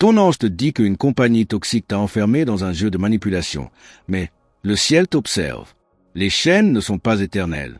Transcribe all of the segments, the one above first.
Ton ange te dit qu'une compagnie toxique t'a enfermé dans un jeu de manipulation. Mais le ciel t'observe. Les chaînes ne sont pas éternelles.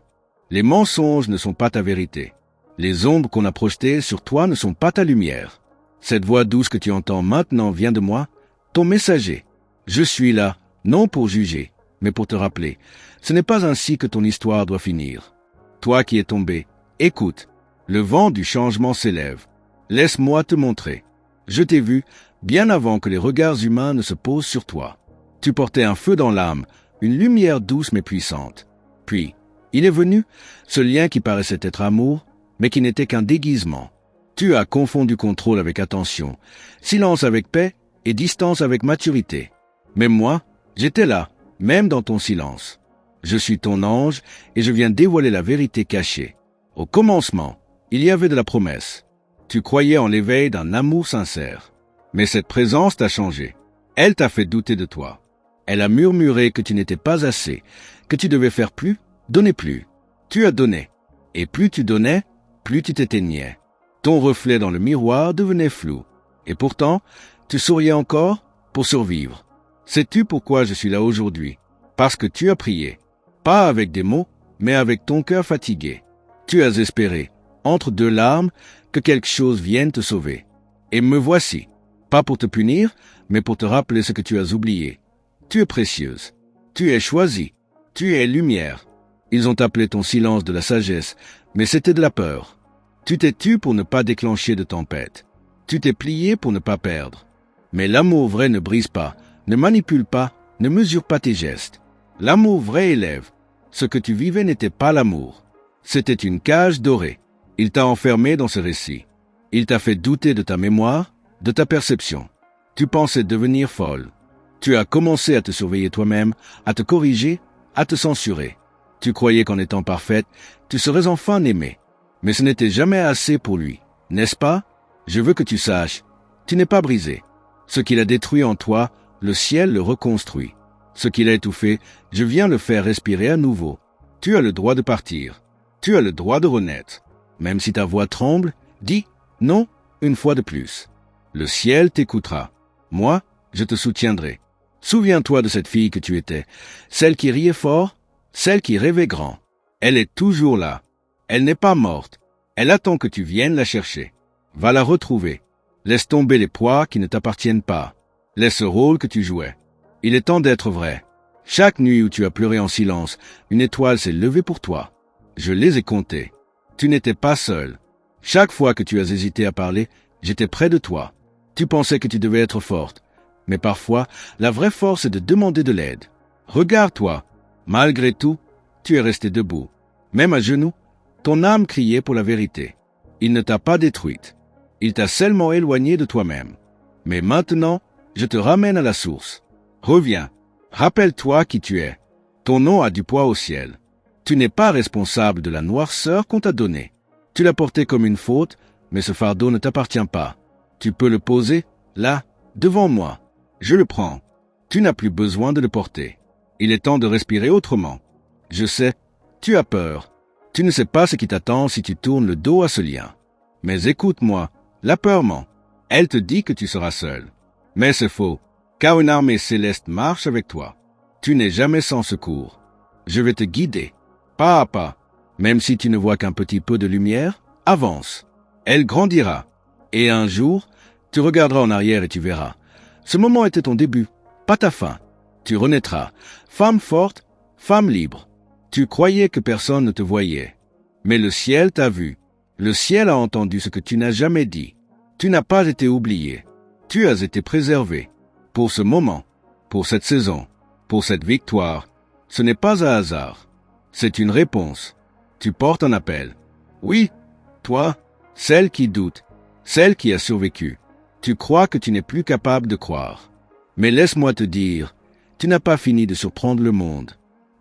Les mensonges ne sont pas ta vérité. Les ombres qu'on a projetées sur toi ne sont pas ta lumière. Cette voix douce que tu entends maintenant vient de moi, ton messager. Je suis là, non pour juger, mais pour te rappeler. Ce n'est pas ainsi que ton histoire doit finir. Toi qui es tombé, écoute. Le vent du changement s'élève. Laisse-moi te montrer. Je t'ai vu bien avant que les regards humains ne se posent sur toi. Tu portais un feu dans l'âme, une lumière douce mais puissante. Puis, il est venu, ce lien qui paraissait être amour, mais qui n'était qu'un déguisement. Tu as confondu contrôle avec attention, silence avec paix et distance avec maturité. Mais moi, j'étais là, même dans ton silence. Je suis ton ange et je viens dévoiler la vérité cachée. Au commencement, il y avait de la promesse. Tu croyais en l'éveil d'un amour sincère. Mais cette présence t'a changé. Elle t'a fait douter de toi. Elle a murmuré que tu n'étais pas assez, que tu devais faire plus, donner plus. Tu as donné. Et plus tu donnais, plus tu t'éteignais. Ton reflet dans le miroir devenait flou. Et pourtant, tu souriais encore pour survivre. Sais-tu pourquoi je suis là aujourd'hui? Parce que tu as prié. Pas avec des mots, mais avec ton cœur fatigué. Tu as espéré, entre deux larmes, que quelque chose vienne te sauver. Et me voici. Pas pour te punir, mais pour te rappeler ce que tu as oublié. Tu es précieuse. Tu es choisie. Tu es lumière. Ils ont appelé ton silence de la sagesse, mais c'était de la peur. Tu t'es tu pour ne pas déclencher de tempête. Tu t'es plié pour ne pas perdre. Mais l'amour vrai ne brise pas, ne manipule pas, ne mesure pas tes gestes. L'amour vrai élève. Ce que tu vivais n'était pas l'amour. C'était une cage dorée. Il t'a enfermé dans ce récit. Il t'a fait douter de ta mémoire, de ta perception. Tu pensais devenir folle. Tu as commencé à te surveiller toi-même, à te corriger, à te censurer. Tu croyais qu'en étant parfaite, tu serais enfin aimée. Mais ce n'était jamais assez pour lui, n'est-ce pas? Je veux que tu saches, tu n'es pas brisé. Ce qu'il a détruit en toi, le ciel le reconstruit. Ce qu'il a étouffé, je viens le faire respirer à nouveau. Tu as le droit de partir. Tu as le droit de renaître. Même si ta voix tremble, dis non une fois de plus. Le ciel t'écoutera. Moi, je te soutiendrai. Souviens-toi de cette fille que tu étais, celle qui riait fort, celle qui rêvait grand. Elle est toujours là. Elle n'est pas morte. Elle attend que tu viennes la chercher. Va la retrouver. Laisse tomber les poids qui ne t'appartiennent pas. Laisse ce rôle que tu jouais. Il est temps d'être vrai. Chaque nuit où tu as pleuré en silence, une étoile s'est levée pour toi. Je les ai comptées. Tu n'étais pas seul. Chaque fois que tu as hésité à parler, j'étais près de toi. Tu pensais que tu devais être forte. Mais parfois, la vraie force est de demander de l'aide. Regarde-toi. Malgré tout, tu es resté debout. Même à genoux, ton âme criait pour la vérité. Il ne t'a pas détruite. Il t'a seulement éloigné de toi-même. Mais maintenant, je te ramène à la source. Reviens. Rappelle-toi qui tu es. Ton nom a du poids au ciel. Tu n'es pas responsable de la noirceur qu'on t'a donnée. Tu l'as porté comme une faute, mais ce fardeau ne t'appartient pas. Tu peux le poser, là, devant moi. Je le prends. Tu n'as plus besoin de le porter. Il est temps de respirer autrement. Je sais, tu as peur. Tu ne sais pas ce qui t'attend si tu tournes le dos à ce lien. Mais écoute-moi, la peur ment. Elle te dit que tu seras seul. Mais c'est faux, car une armée céleste marche avec toi. Tu n'es jamais sans secours. Je vais te guider, pas à pas. Même si tu ne vois qu'un petit peu de lumière, avance. Elle grandira. Et un jour, tu regarderas en arrière et tu verras. Ce moment était ton début, pas ta fin. Tu renaîtras, femme forte, femme libre. Tu croyais que personne ne te voyait. Mais le ciel t'a vu. Le ciel a entendu ce que tu n'as jamais dit. Tu n'as pas été oublié. Tu as été préservé. Pour ce moment, pour cette saison, pour cette victoire, ce n'est pas un hasard. C'est une réponse. Tu portes un appel. Oui, toi, celle qui doute, celle qui a survécu. Tu crois que tu n'es plus capable de croire. Mais laisse-moi te dire, tu n'as pas fini de surprendre le monde.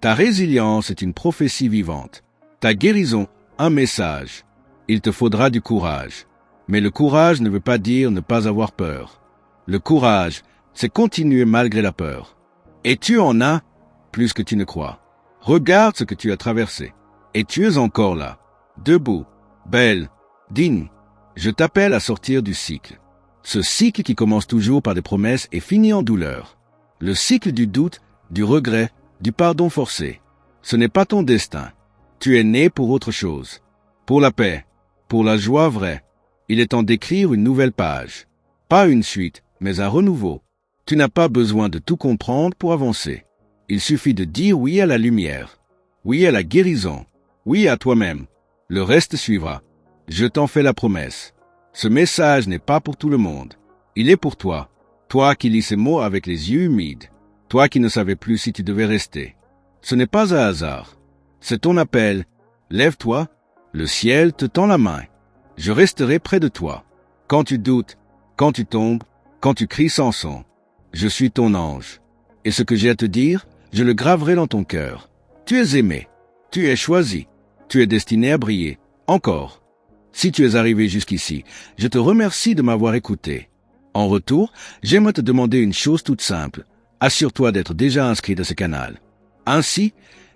Ta résilience est une prophétie vivante. Ta guérison, un message. Il te faudra du courage. Mais le courage ne veut pas dire ne pas avoir peur. Le courage, c'est continuer malgré la peur. Et tu en as plus que tu ne crois. Regarde ce que tu as traversé. Et tu es encore là, debout, belle, digne. Je t'appelle à sortir du cycle. Ce cycle qui commence toujours par des promesses et finit en douleur. Le cycle du doute, du regret, du pardon forcé. Ce n'est pas ton destin. Tu es né pour autre chose. Pour la paix, pour la joie vraie. Il est temps d'écrire une nouvelle page. Pas une suite, mais un renouveau. Tu n'as pas besoin de tout comprendre pour avancer. Il suffit de dire oui à la lumière. Oui à la guérison. Oui à toi-même. Le reste suivra. Je t'en fais la promesse. Ce message n'est pas pour tout le monde. Il est pour toi. Toi qui lis ces mots avec les yeux humides. Toi qui ne savais plus si tu devais rester. Ce n'est pas un hasard. C'est ton appel. Lève-toi. Le ciel te tend la main. Je resterai près de toi. Quand tu doutes, quand tu tombes, quand tu cries sans son. Je suis ton ange. Et ce que j'ai à te dire, je le graverai dans ton cœur. Tu es aimé. Tu es choisi. Tu es destiné à briller. Encore. Si tu es arrivé jusqu'ici, je te remercie de m'avoir écouté. En retour, j'aimerais te demander une chose toute simple. Assure-toi d'être déjà inscrit à ce canal. Ainsi,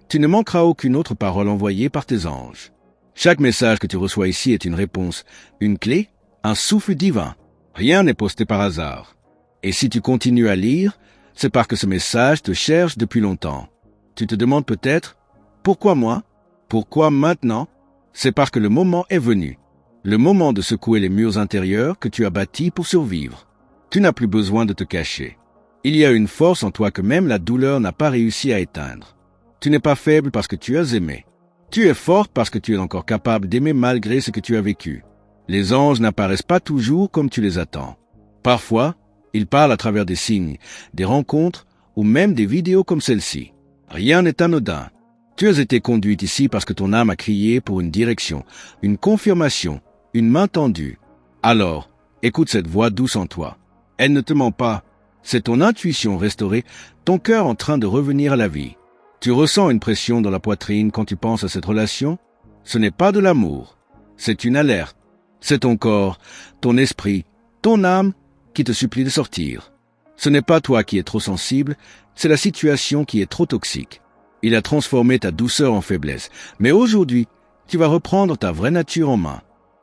tu ne manqueras aucune autre parole envoyée par tes anges. Chaque message que tu reçois ici est une réponse, une clé, un souffle divin. Rien n'est posté par hasard. Et si tu continues à lire, c'est parce que ce message te cherche depuis longtemps. Tu te demandes peut-être, pourquoi moi? Pourquoi maintenant? C'est parce que le moment est venu. Le moment de secouer les murs intérieurs que tu as bâtis pour survivre. Tu n'as plus besoin de te cacher. Il y a une force en toi que même la douleur n'a pas réussi à éteindre. Tu n'es pas faible parce que tu as aimé. Tu es fort parce que tu es encore capable d'aimer malgré ce que tu as vécu. Les anges n'apparaissent pas toujours comme tu les attends. Parfois, ils parlent à travers des signes, des rencontres ou même des vidéos comme celle-ci. Rien n'est anodin. Tu as été conduite ici parce que ton âme a crié pour une direction, une confirmation, une main tendue. Alors, écoute cette voix douce en toi. Elle ne te ment pas. C'est ton intuition restaurée, ton cœur en train de revenir à la vie. Tu ressens une pression dans la poitrine quand tu penses à cette relation? Ce n'est pas de l'amour. C'est une alerte. C'est ton corps, ton esprit, ton âme qui te supplie de sortir. Ce n'est pas toi qui es trop sensible, c'est la situation qui est trop toxique. Il a transformé ta douceur en faiblesse. Mais aujourd'hui, tu vas reprendre ta vraie nature en main.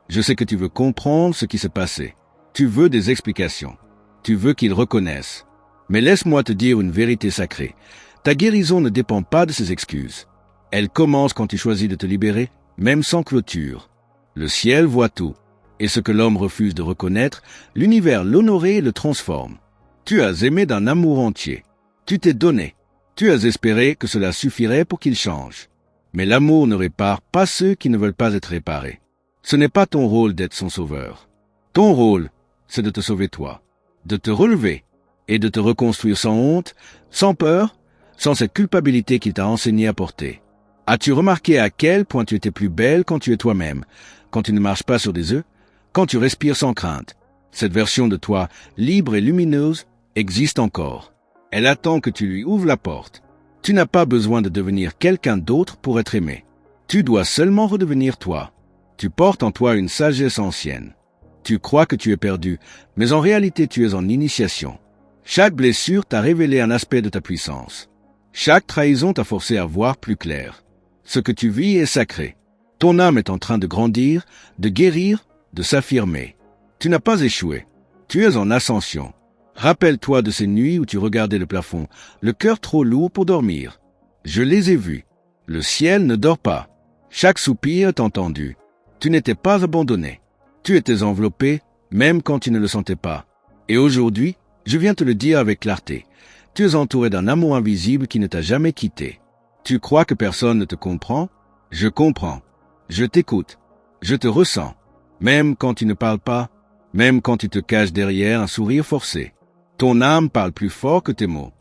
Je sais que tu veux comprendre ce qui s'est passé. Tu veux des explications. Tu veux qu'ils reconnaissent. Mais laisse-moi te dire une vérité sacrée. Ta guérison ne dépend pas de ces excuses. Elle commence quand tu choisis de te libérer, même sans clôture. Le ciel voit tout. Et ce que l'homme refuse de reconnaître, l'univers l'honore et le transforme. Tu as aimé d'un amour entier. Tu t'es donné. Tu as espéré que cela suffirait pour qu'il change. Mais l'amour ne répare pas ceux qui ne veulent pas être réparés. Ce n'est pas ton rôle d'être son sauveur. Ton rôle, c'est de te sauver toi, de te relever et de te reconstruire sans honte, sans peur, sans cette culpabilité qu'il t'a enseigné à porter. As-tu remarqué à quel point tu étais plus belle quand tu es toi-même, quand tu ne marches pas sur des œufs, quand tu respires sans crainte? Cette version de toi, libre et lumineuse, existe encore. Elle attend que tu lui ouvres la porte. Tu n'as pas besoin de devenir quelqu'un d'autre pour être aimé. Tu dois seulement redevenir toi. Tu portes en toi une sagesse ancienne. Tu crois que tu es perdu, mais en réalité tu es en initiation. Chaque blessure t'a révélé un aspect de ta puissance. Chaque trahison t'a forcé à voir plus clair. Ce que tu vis est sacré. Ton âme est en train de grandir, de guérir, de s'affirmer. Tu n'as pas échoué. Tu es en ascension. Rappelle-toi de ces nuits où tu regardais le plafond, le cœur trop lourd pour dormir. Je les ai vus. Le ciel ne dort pas. Chaque soupir est entendu. Tu n'étais pas abandonné. Tu étais enveloppé, même quand tu ne le sentais pas. Et aujourd'hui, je viens te le dire avec clarté. Tu es entouré d'un amour invisible qui ne t'a jamais quitté. Tu crois que personne ne te comprend? Je comprends. Je t'écoute. Je te ressens. Même quand tu ne parles pas, même quand tu te caches derrière un sourire forcé. Ton âme parle plus fort que tes mots.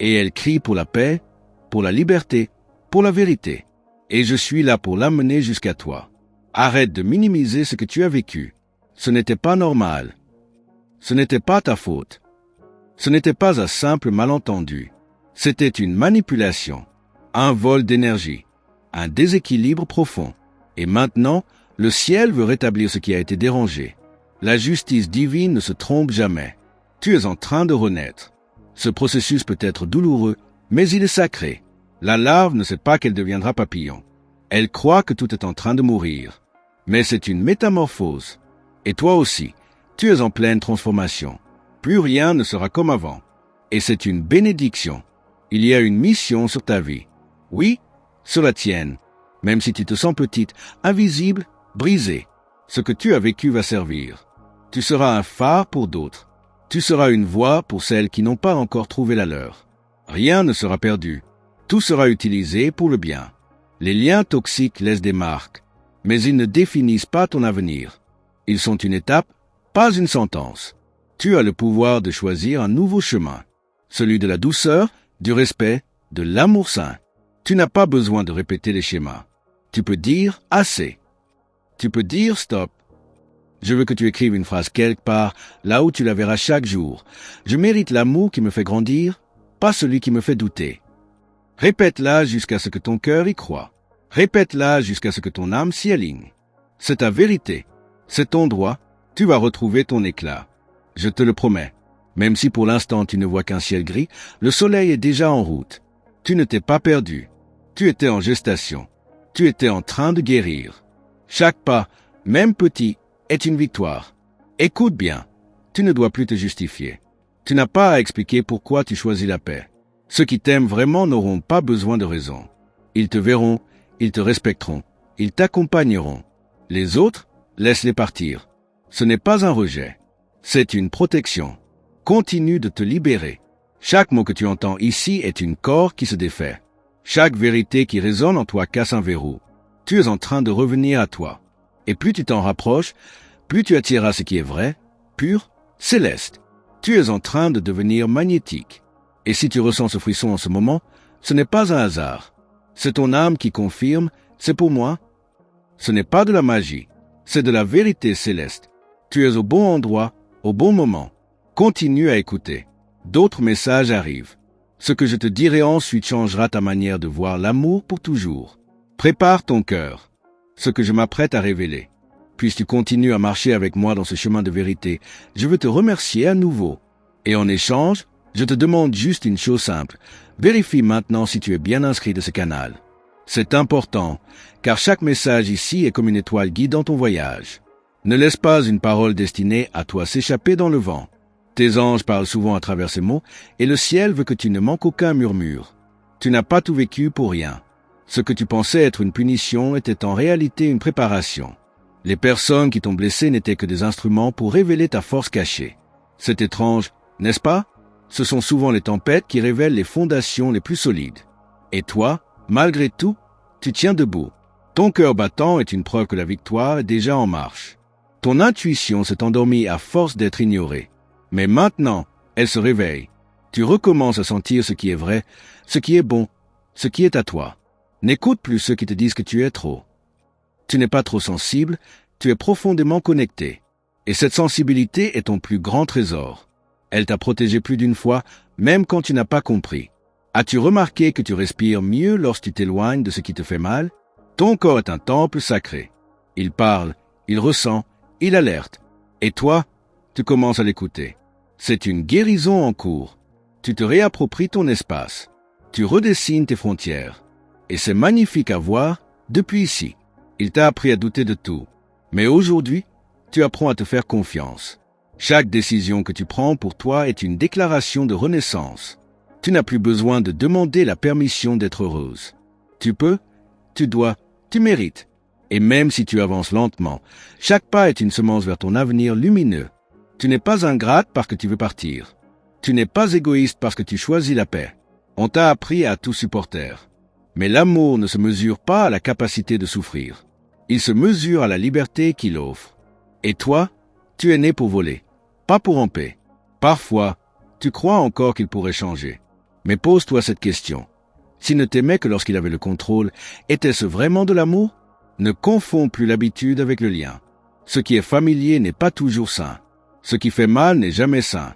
Et elle crie pour la paix, pour la liberté, pour la vérité. Et je suis là pour l'amener jusqu'à toi. Arrête de minimiser ce que tu as vécu. Ce n'était pas normal. Ce n'était pas ta faute. Ce n'était pas un simple malentendu. C'était une manipulation, un vol d'énergie, un déséquilibre profond. Et maintenant, le ciel veut rétablir ce qui a été dérangé. La justice divine ne se trompe jamais. Tu es en train de renaître. Ce processus peut être douloureux, mais il est sacré. La larve ne sait pas qu'elle deviendra papillon. Elle croit que tout est en train de mourir. Mais c'est une métamorphose. Et toi aussi, Tu es en pleine transformation. Plus rien ne sera comme avant. Et c'est une bénédiction. Il y a une mission sur ta vie. Oui, sur la tienne. Même si tu te sens petite, invisible, brisée, ce que tu as vécu va servir. Tu seras un phare pour d'autres. Tu seras une voix pour celles qui n'ont pas encore trouvé la leur. Rien ne sera perdu. Tout sera utilisé pour le bien. Les liens toxiques laissent des marques, mais ils ne définissent pas ton avenir. Ils sont une étape, pas une sentence. Tu as le pouvoir de choisir un nouveau chemin, celui de la douceur, du respect, de l'amour sain. Tu n'as pas besoin de répéter les schémas. Tu peux dire assez. Tu peux dire stop. Je veux que tu écrives une phrase quelque part, là où tu la verras chaque jour. Je mérite l'amour qui me fait grandir, pas celui qui me fait douter. Répète-la jusqu'à ce que ton cœur y croie. Répète-la jusqu'à ce que ton âme s'y aligne. C'est ta vérité. C'est ton droit. Tu vas retrouver ton éclat. Je te le promets. Même si pour l'instant tu ne vois qu'un ciel gris, le soleil est déjà en route. Tu ne t'es pas perdu. Tu étais en gestation. Tu étais en train de guérir. Chaque pas, même petit, est une victoire. Écoute bien. Tu ne dois plus te justifier. Tu n'as pas à expliquer pourquoi tu choisis la paix. Ceux qui t'aiment vraiment n'auront pas besoin de raison. Ils te verront, ils te respecteront, ils t'accompagneront. Les autres, laisse-les partir. Ce n'est pas un rejet. C'est une protection. Continue de te libérer. Chaque mot que tu entends ici est une corde qui se défait. Chaque vérité qui résonne en toi casse un verrou. Tu es en train de revenir à toi. Et plus tu t'en rapproches, plus tu attireras ce qui est vrai, pur, céleste. Tu es en train de devenir magnétique. Et si tu ressens ce frisson en ce moment, ce n'est pas un hasard. C'est ton âme qui confirme, c'est pour moi. Ce n'est pas de la magie, c'est de la vérité céleste. Tu es au bon endroit, au bon moment. Continue à écouter. D'autres messages arrivent. Ce que je te dirai ensuite changera ta manière de voir l'amour pour toujours. Prépare ton cœur. Ce que je m'apprête à révéler. Puisque tu continues à marcher avec moi dans ce chemin de vérité, je veux te remercier à nouveau. Et en échange, je te demande juste une chose simple. Vérifie maintenant si tu es bien inscrit de ce canal. C'est important, car chaque message ici est comme une étoile guidant ton voyage. Ne laisse pas une parole destinée à toi s'échapper dans le vent. Tes anges parlent souvent à travers ces mots, et le ciel veut que tu ne manques aucun murmure. Tu n'as pas tout vécu pour rien. Ce que tu pensais être une punition était en réalité une préparation. Les personnes qui t'ont blessé n'étaient que des instruments pour révéler ta force cachée. C'est étrange, n'est-ce pas? Ce sont souvent les tempêtes qui révèlent les fondations les plus solides. Et toi, malgré tout, tu tiens debout. Ton cœur battant est une preuve que la victoire est déjà en marche. Ton intuition s'est endormie à force d'être ignorée. Mais maintenant, elle se réveille. Tu recommences à sentir ce qui est vrai, ce qui est bon, ce qui est à toi. N'écoute plus ceux qui te disent que tu es trop. Tu n'es pas trop sensible, tu es profondément connecté. Et cette sensibilité est ton plus grand trésor. Elle t'a protégé plus d'une fois, même quand tu n'as pas compris. As-tu remarqué que tu respires mieux lorsque tu t'éloignes de ce qui te fait mal? Ton corps est un temple sacré. Il parle, il ressent, il alerte. Et toi, tu commences à l'écouter. C'est une guérison en cours. Tu te réappropries ton espace. Tu redessines tes frontières. Et c'est magnifique à voir depuis ici. Il t'a appris à douter de tout. Mais aujourd'hui, tu apprends à te faire confiance. Chaque décision que tu prends pour toi est une déclaration de renaissance. Tu n'as plus besoin de demander la permission d'être heureuse. Tu peux, tu dois, tu mérites. Et même si tu avances lentement, chaque pas est une semence vers ton avenir lumineux. Tu n'es pas ingrate parce que tu veux partir. Tu n'es pas égoïste parce que tu choisis la paix. On t'a appris à tout supporter. Mais l'amour ne se mesure pas à la capacité de souffrir. Il se mesure à la liberté qu'il offre. Et toi, tu es né pour voler, pas pour en paix. Parfois, tu crois encore qu'il pourrait changer. Mais pose-toi cette question. S'il ne t'aimait que lorsqu'il avait le contrôle, était-ce vraiment de l'amour? Ne confonds plus l'habitude avec le lien. Ce qui est familier n'est pas toujours sain. Ce qui fait mal n'est jamais sain.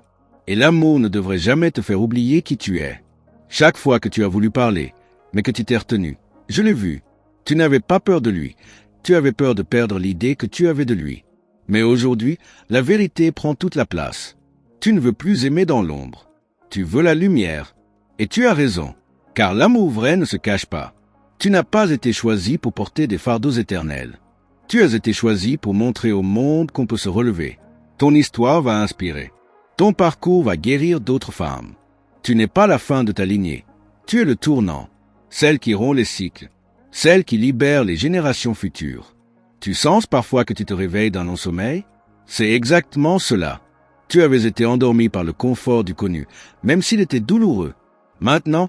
Et l'amour ne devrait jamais te faire oublier qui tu es. Chaque fois que tu as voulu parler, mais que tu t'es retenu, je l'ai vu. Tu n'avais pas peur de lui. Tu avais peur de perdre l'idée que tu avais de lui. Mais aujourd'hui, la vérité prend toute la place. Tu ne veux plus aimer dans l'ombre. Tu veux la lumière. Et tu as raison, car l'amour vrai ne se cache pas. Tu n'as pas été choisi pour porter des fardeaux éternels. Tu as été choisi pour montrer au monde qu'on peut se relever. Ton histoire va inspirer. Ton parcours va guérir d'autres femmes. Tu n'es pas la fin de ta lignée. Tu es le tournant, celle qui rompt les cycles, celle qui libère les générations futures. Tu sens parfois que tu te réveilles d'un long sommeil? C'est exactement cela. Tu avais été endormi par le confort du connu, même s'il était douloureux. Maintenant,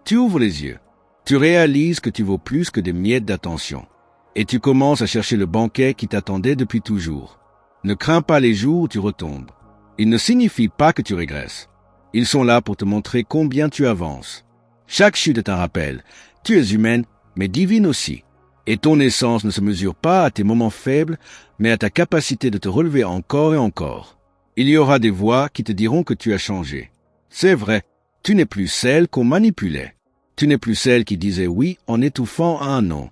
tu ouvres les yeux. Tu réalises que tu vaux plus que des miettes d'attention. Et tu commences à chercher le banquet qui t'attendait depuis toujours. Ne crains pas les jours où tu retombes. Ils ne signifient pas que tu régresses. Ils sont là pour te montrer combien tu avances. Chaque chute est un rappel. Tu es humaine, mais divine aussi. Et ton essence ne se mesure pas à tes moments faibles, mais à ta capacité de te relever encore et encore. Il y aura des voix qui te diront que tu as changé. C'est vrai, tu n'es plus celle qu'on manipulait. Tu n'es plus celle qui disait oui en étouffant un non.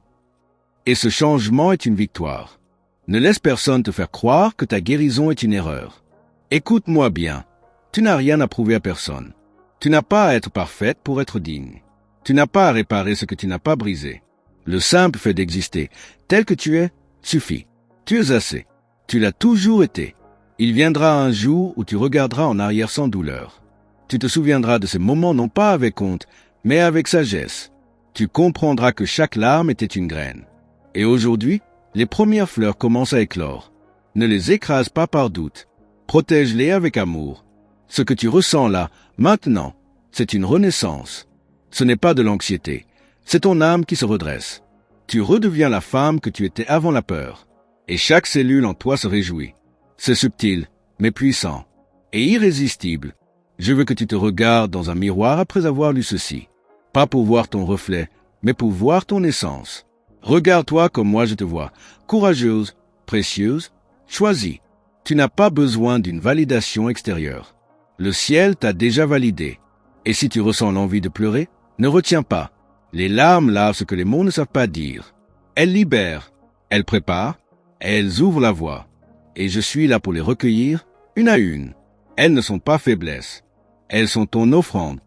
Et ce changement est une victoire. Ne laisse personne te faire croire que ta guérison est une erreur. Écoute-moi bien, tu n'as rien à prouver à personne. Tu n'as pas à être parfaite pour être digne. Tu n'as pas à réparer ce que tu n'as pas brisé. Le simple fait d'exister, tel que tu es, suffit. Tu es assez. Tu l'as toujours été. Il viendra un jour où tu regarderas en arrière sans douleur. Tu te souviendras de ces moments non pas avec honte, mais avec sagesse. Tu comprendras que chaque larme était une graine. Et aujourd'hui, les premières fleurs commencent à éclore. Ne les écrase pas par doute. Protège-les avec amour. Ce que tu ressens là, maintenant, c'est une renaissance. Ce n'est pas de l'anxiété. C'est ton âme qui se redresse. Tu redeviens la femme que tu étais avant la peur. Et chaque cellule en toi se réjouit. C'est subtil, mais puissant. Et irrésistible. Je veux que tu te regardes dans un miroir après avoir lu ceci. Pas pour voir ton reflet, mais pour voir ton essence. Regarde-toi comme moi je te vois. Courageuse, précieuse, choisie. Tu n'as pas besoin d'une validation extérieure. Le ciel t'a déjà validé. Et si tu ressens l'envie de pleurer, ne retiens pas. Les larmes lavent ce que les mots ne savent pas dire. Elles libèrent, elles préparent, elles ouvrent la voie. Et je suis là pour les recueillir, une à une. Elles ne sont pas faiblesses. Elles sont ton offrande.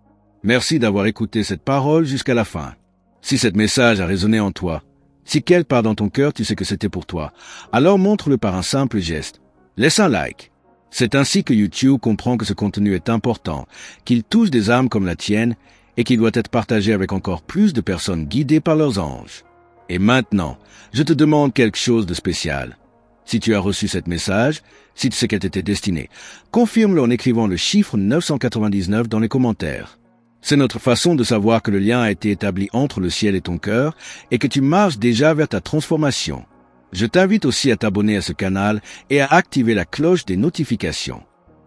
Merci d'avoir écouté cette parole jusqu'à la fin. Si ce message a résonné en toi, si quelque part dans ton cœur tu sais que c'était pour toi, alors montre-le par un simple geste. Laisse un like. C'est ainsi que YouTube comprend que ce contenu est important, qu'il touche des âmes comme la tienne et qu'il doit être partagé avec encore plus de personnes guidées par leurs anges. Et maintenant, je te demande quelque chose de spécial. Si tu as reçu ce message, si tu sais qu'elle t'était destinée, confirme-le en écrivant le chiffre 999 dans les commentaires. C'est notre façon de savoir que le lien a été établi entre le ciel et ton cœur et que tu marches déjà vers ta transformation. Je t'invite aussi à t'abonner à ce canal et à activer la cloche des notifications.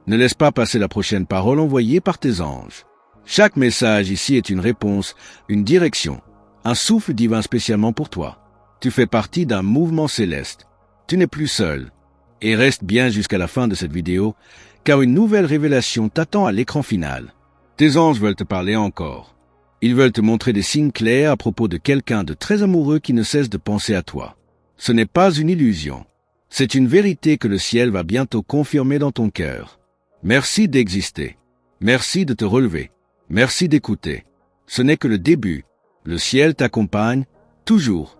Ne laisse pas passer la prochaine parole envoyée par tes anges. Chaque message ici est une réponse, une direction, un souffle divin spécialement pour toi. Tu fais partie d'un mouvement céleste. Tu n'es plus seul. Et reste bien jusqu'à la fin de cette vidéo, car une nouvelle révélation t'attend à l'écran final. Tes anges veulent te parler encore. Ils veulent te montrer des signes clairs à propos de quelqu'un de très amoureux qui ne cesse de penser à toi. Ce n'est pas une illusion. C'est une vérité que le ciel va bientôt confirmer dans ton cœur. Merci d'exister. Merci de te relever. Merci d'écouter. Ce n'est que le début. Le ciel t'accompagne, toujours.